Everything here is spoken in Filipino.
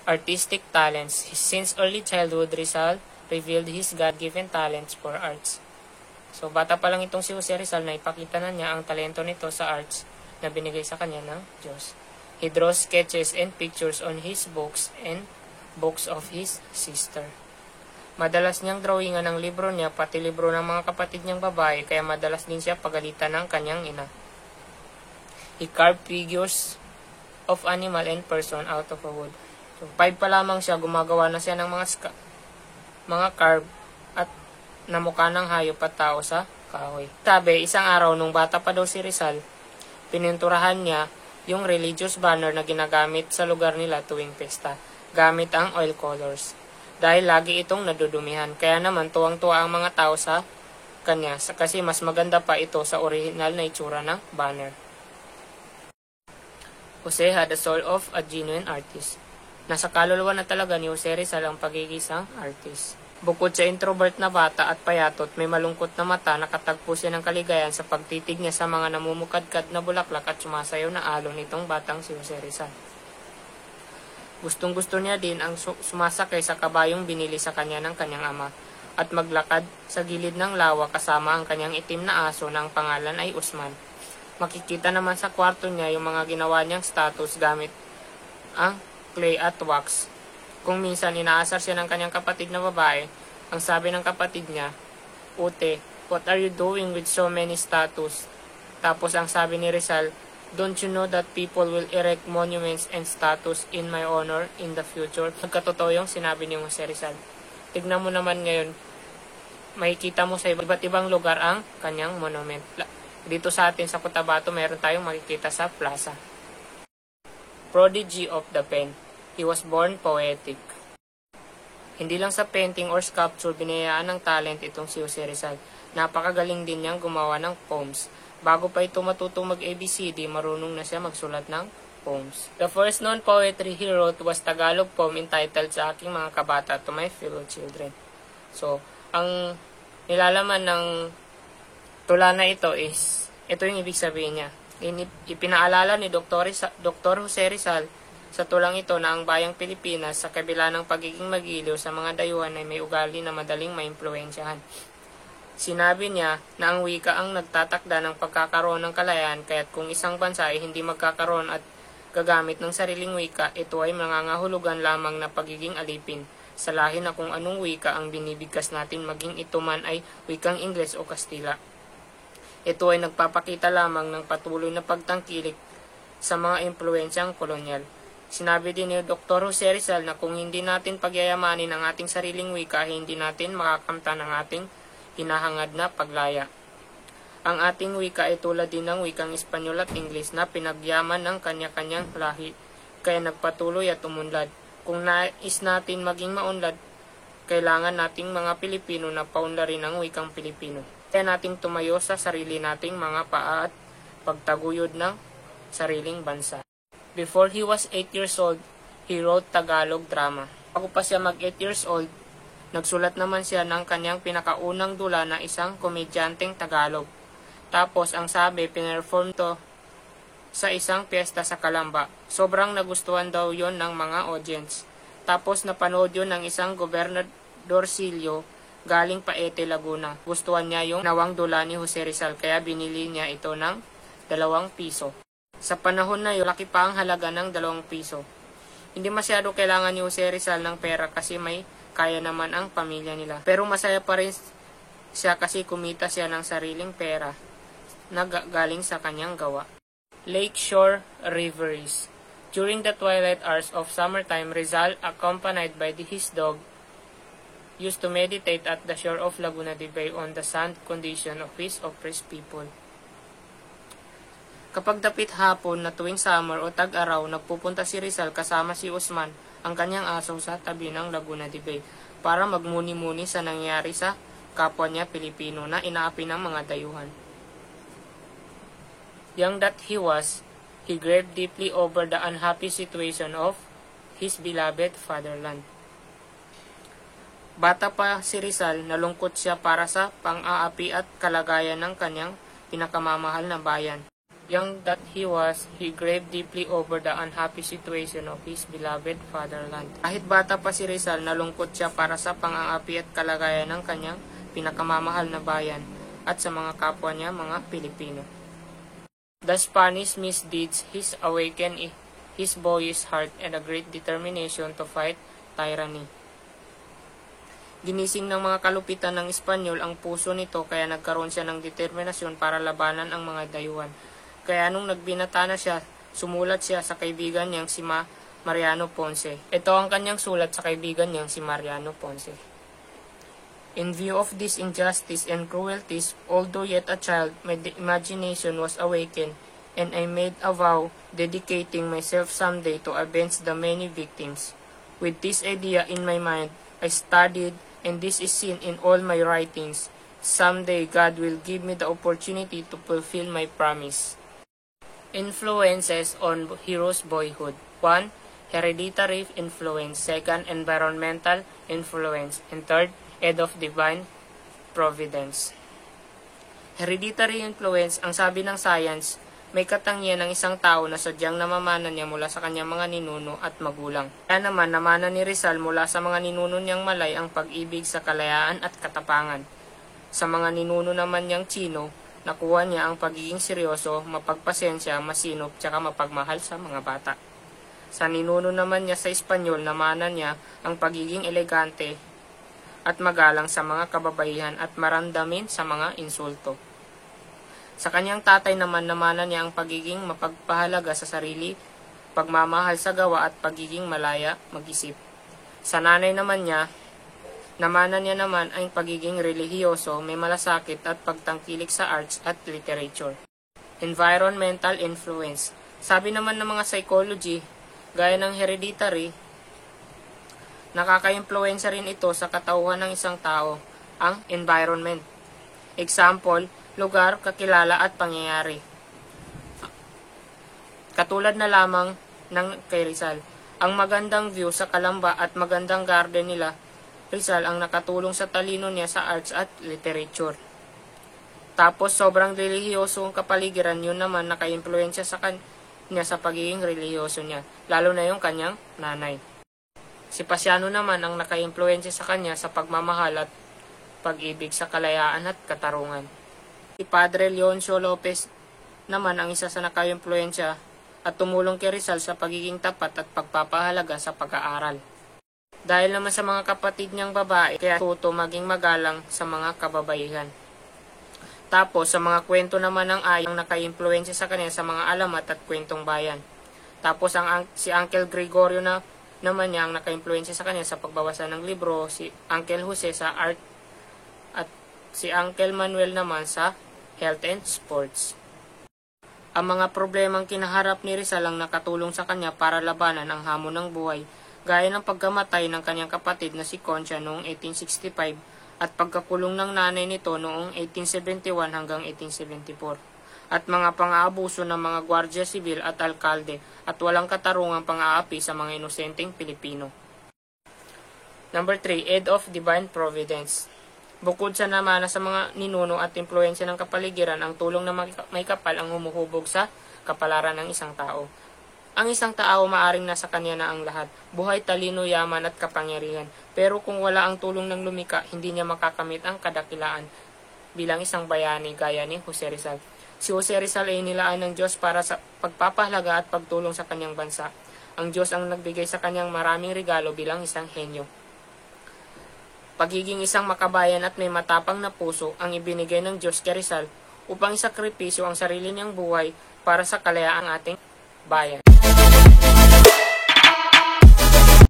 artistic talents. Since early childhood, Rizal revealed his God-given talents for arts. So, bata pa lang itong si Jose Rizal na ipakita na niya ang talento nito sa arts na binigay sa kanya ng Diyos. He draws sketches and pictures on his books and books of his sister. Madalas niyang drawingan ng libro niya, pati libro ng mga kapatid niyang babae, kaya madalas din siya pagalitan ng kanyang ina. He carved figures of animal and person out of a wood. So, 5 pa lamang siya, gumagawa na siya ng mga carve at namukha ng hayop at tao sa kahoy. Sabi, isang araw nung bata pa daw si Rizal, pininturahan niya yung religious banner na ginagamit sa lugar nila tuwing pesta, gamit ang oil colors. Dahil lagi itong nadudumihan, kaya naman tuwang-tuwa ang mga tao sa kanya kasi mas maganda pa ito sa original na itsura ng banner. Jose had the soul of a genuine artist. Nasa kaluluwa na talaga ni Jose Rizal ang pagiging isang artist. Bukod sa introvert na bata at payatot, may malungkot na mata, nakatagpo siya ng kaligayahan sa pagtitig niya sa mga namumukadkad na bulaklak at sumasayaw na alon nitong batang si Jose Rizal. Gustong-gusto niya din ang sumasakay sa kabayong binili sa kanya ng kanyang ama at maglakad sa gilid ng lawa kasama ang kanyang itim na aso na ang pangalan ay Usman. Makikita naman sa kwarto niya yung mga ginawa niyang statues gamit ang clay at wax. Kung minsan inaasar siya ng kanyang kapatid na babae, ang sabi ng kapatid niya, "Ute, what are you doing with so many statues?" Tapos ang sabi ni Rizal, "Don't you know that people will erect monuments and statues in my honor in the future?" Nagkatotoo yung sinabi ni Jose Rizal. Tignan mo naman ngayon, makikita mo sa iba't ibang lugar ang kanyang monument. Dito sa atin sa Cotabato, meron tayong makikita sa plaza. Prodigy of the pen. He was born poetic. Hindi lang sa painting or sculpture binayaan ng talent itong si Jose Rizal. Napakagaling din niyang gumawa ng poems. Bago pa ito matutong mag-ABCD, marunong na siya magsulat ng poems. The first known poetry he wrote was Tagalog poem entitled Sa Aking Mga Kabata, to My Fellow Children. So, ang nilalaman ng tula na ito is, ito yung ibig sabihin niya. Ipinaalala ni Dr. Jose Rizal sa tulang ito na ang bayang Pilipinas sa kabila ng pagiging magiliw sa mga dayuhan ay may ugali na madaling maimpluwensyahan. Sinabi niya na ang wika ang nagtatakda ng pagkakaroon ng kalayaan, kaya't kung isang bansa ay hindi magkakaroon at gagamit ng sariling wika, ito ay mangangahulugan lamang na pagiging alipin sa lahi na kung anong wika ang binibigkas natin, maging ito man ay wikang Ingles o Kastila. Ito ay nagpapakita lamang ng patuloy na pagtangkilik sa mga impluwensyang kolonyal. Sinabi din ni Dr. Jose Rizal na kung hindi natin pagyayamanin ang ating sariling wika, hindi natin makakamtan ang ating hinahangad na paglaya. Ang ating wika ay tulad din ng wikang Espanyol at Ingles na pinagyaman ng kanya-kanyang lahi, kaya nagpatuloy at umunlad. Kung nais natin maging maunlad, kailangan nating mga Pilipino na paunlarin ang wikang Pilipino. Kaya nating tumayo sa sarili nating mga paa at pagtaguyod ng sariling bansa. Before he was 8 years old, he wrote Tagalog drama. Bago pa siya mag 8 years old, nagsulat naman siya ng kanyang pinakaunang dula na isang komedyanteng Tagalog. Tapos ang sabi, pinerform to sa isang piyesta sa Calamba. Sobrang nagustuhan daw yon ng mga audience. Tapos napanood yon ng isang gobernadorcillo galing Paete, Laguna. Gustuhan niya yung nawang dula ni Jose Rizal kaya binili niya ito ng 2 piso. Sa panahon na yun, laki pa ang halaga ng 2 piso. Hindi masyado kailangan ni Jose Rizal ng pera kasi may kaya naman ang pamilya nila. Pero masaya pa rin siya kasi kumita siya ng sariling pera na galing sa kanyang gawa. Lakeshore Reveries. During the twilight hours of summertime, Rizal, accompanied by his dog, used to meditate at the shore of Laguna de Bay on the sand condition of his oppressed people. Kapag dapit hapon na tuwing summer o tag-araw, nagpupunta si Rizal kasama si Usman, ang kanyang aso, sa tabi ng Laguna de Bay para magmuni-muni sa nangyari sa kapwa niya Pilipino na inaapi ng mga dayuhan. Young that he was, he grieved deeply over the unhappy situation of his beloved fatherland. Bata pa si Rizal, nalungkot siya para sa pang-aapi at kalagayan ng kanyang pinakamamahal na bayan. Young that he was, he grieved deeply over the unhappy situation of his beloved fatherland. Kahit bata pa si Rizal, nalungkot siya para sa pang-aapi at kalagayan ng kanyang pinakamamahal na bayan at sa mga kapwa niya, mga Pilipino. The Spanish misdeeds his awakened his boyish heart and a great determination to fight tyranny. Ginising ng mga kalupitan ng Espanyol ang puso nito kaya nagkaroon siya ng determinasyon para labanan ang mga dayuhan. Kaya nung nagbinata na siya, sumulat siya sa kaibigan niyang si Mariano Ponce. Ito ang kanyang sulat sa kaibigan niyang si Mariano Ponce. In view of this injustice and cruelties, although yet a child, my imagination was awakened, and I made a vow dedicating myself someday to avenge the many victims. With this idea in my mind, I studied, and this is seen in all my writings. Someday God will give me the opportunity to fulfill my promise. Influences on hero's boyhood. 1. Hereditary influence. 2. Environmental influence. And 3. Aid of divine providence. Hereditary influence, ang sabi ng science, may katangian ng isang tao na sadyang namamana niya mula sa kanyang mga ninuno at magulang. Kaya naman namana ni Rizal mula sa mga ninuno niyang Malay ang pag-ibig sa kalayaan at katapangan. Sa mga ninuno naman niyang Chino, nakuha niya ang pagiging seryoso, mapagpasensya, masinop, tsaka mapagmahal sa mga bata. Sa ninuno naman niya sa Espanyol, namana niya ang pagiging elegante at magalang sa mga kababaihan at maramdamin sa mga insulto. Sa kanyang tatay naman, namana niya ang pagiging mapagpahalaga sa sarili, pagmamahal sa gawa at pagiging malaya mag-isip. Sa nanay naman niya, namana niya naman ang pagiging relihiyoso, may malasakit at pagtangkilik sa arts at literature. Environmental influence. Sabi naman ng mga psychology, gaya ng hereditary, nakaka-impluensya rin ito sa katauhan ng isang tao, ang environment. Example, lugar, kakilala at pangyayari. Katulad na lamang ng kay Rizal, ang magandang view sa Kalamba at magandang garden nila Rizal ang nakatulong sa talino niya sa arts at literature. Tapos sobrang relihiyoso ang kapaligiran, yun naman naka-impluensya sa kanya sa pagiging relihiyoso niya, lalo na yung kanyang nanay. Si Pasiano naman ang naka-impluensya sa kanya sa pagmamahal at pag-ibig sa kalayaan at katarungan. Si Padre Leoncio Lopez naman ang isa sa naka-impluensya at tumulong kay Rizal sa pagiging tapat at pagpapahalaga sa pag-aaral. Dahil naman sa mga kapatid niyang babae, kaya tuto maging magalang sa mga kababaihan. Tapos, sa mga kwento naman ng ayang naka-impluensya sa kanya sa mga alamat at kwentong bayan. Tapos, si Uncle Gregorio naman niya ang naka-impluensya sa kanya sa pagbabasa ng libro, si Uncle Jose sa art, at si Uncle Manuel naman sa health and sports. Ang mga problemang kinaharap ni Rizal ang nakatulong sa kanya para labanan ang hamon ng buhay, gaya ng pagkamatay ng kanyang kapatid na si Concha noong 1865 at pagkakulong ng nanay nito noong 1871 hanggang 1874 at mga pang-aabuso ng mga gwardiya sibil at alkalde at walang katarungang pang-aapi sa mga inosenteng Pilipino. Number 3. Aid of Divine Providence. Bukod sa namana sa mga ninuno at impluensya ng kapaligiran, ang tulong na may kapal ang humuhubog sa kapalaran ng isang tao. Ang isang tao maaring nasa kanya na ang lahat, buhay, talino, yaman at kapangyarihan. Pero kung wala ang tulong ng lumika, hindi niya makakamit ang kadakilaan bilang isang bayani gaya ni Jose Rizal. Si Jose Rizal ay nilaan ng Diyos para sa pagpapahalaga at pagtulong sa kanyang bansa. Ang Diyos ang nagbigay sa kanyang maraming regalo bilang isang henyo. Pagiging isang makabayan at may matapang na puso ang ibinigay ng Diyos kay Rizal upang isakripisyo ang sarili niyang buhay para sa kalayaan ng ating bayan.